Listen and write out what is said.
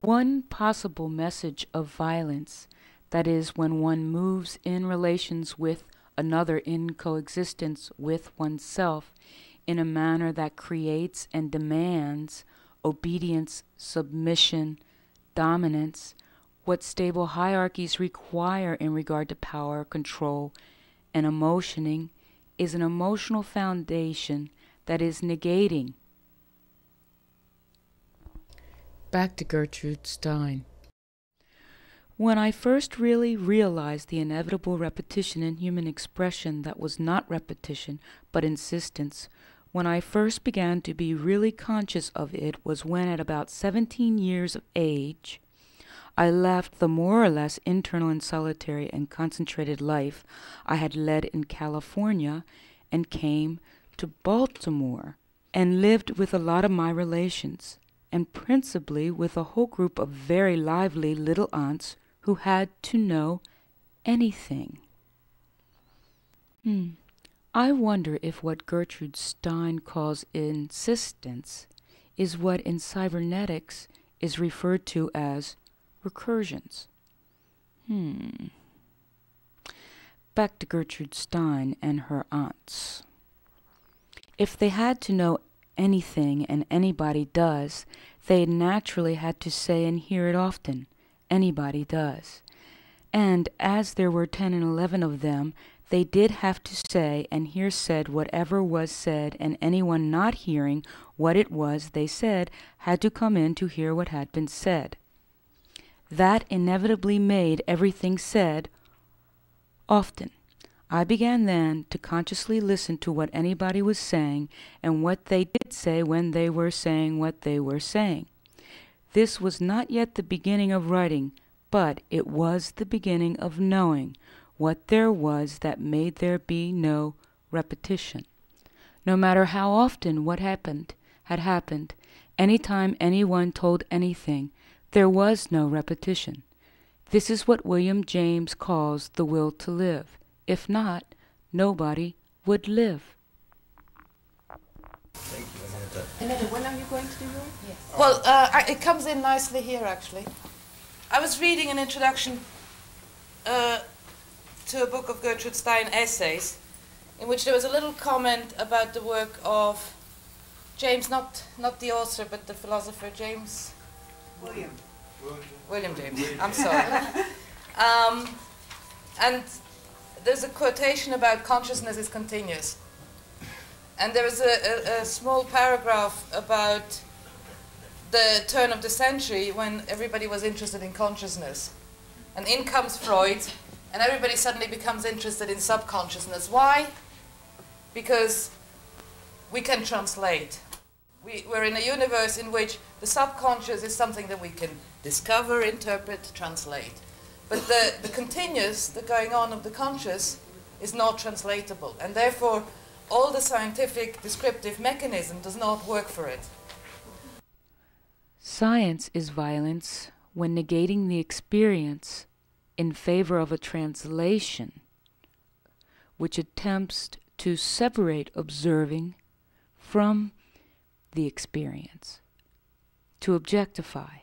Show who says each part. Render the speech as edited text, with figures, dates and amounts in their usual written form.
Speaker 1: One possible message of violence, that is, when one moves in relations with another in coexistence with oneself in a manner that creates and demands obedience, submission, dominance, what stable hierarchies require in regard to power, control, and emotioning is an emotional foundation that is negating. Back to Gertrude Stein. When I first really realized the inevitable repetition in human expression that was not repetition but insistence, when I first began to be really conscious of it was when at about 17 years of age, I left the more or less internal and solitary and concentrated life I had led in California and came to Baltimore and lived with a lot of my relations, and principally with a whole group of very lively little aunts who had to know anything. I wonder if what Gertrude Stein calls insistence is what in cybernetics is referred to as recursions. Back to Gertrude Stein and her aunts. If they had to know anything, and anybody does, they naturally had to say and hear it often. Anybody does. And as there were 10 and 11 of them, they did have to say and hear said whatever was said, and anyone not hearing what it was they said had to come in to hear what had been said. That inevitably made everything said often. I began then to consciously listen to what anybody was saying and what they did say when they were saying what they were saying. This was not yet the beginning of writing, but it was the beginning of knowing what there was that made there be no repetition. No matter how often what had happened, any time anyone told anything, there was no repetition. This is what William James calls the will to live. If not, nobody would live.
Speaker 2: Annette, when are you going to do yours?
Speaker 3: Yes. Well, it comes in nicely here, actually. I was reading an introduction to a book of Gertrude Stein essays, in which there was a little comment about the work of James, not the author, but the philosopher James... William James. I'm sorry. And there's a quotation about consciousness is continuous. And there is a small paragraph about the turn of the century when everybody was interested in consciousness. And in comes Freud, and everybody suddenly becomes interested in subconsciousness. Why? Because we can translate. We're in a universe in which the subconscious is something that we can discover, interpret, translate. But the continuous, the going on of the conscious, is not translatable. And therefore, all the scientific descriptive mechanism does not work for it.
Speaker 1: Science is violence when negating the experience in favor of a translation which attempts to separate observing from the experience, to objectify.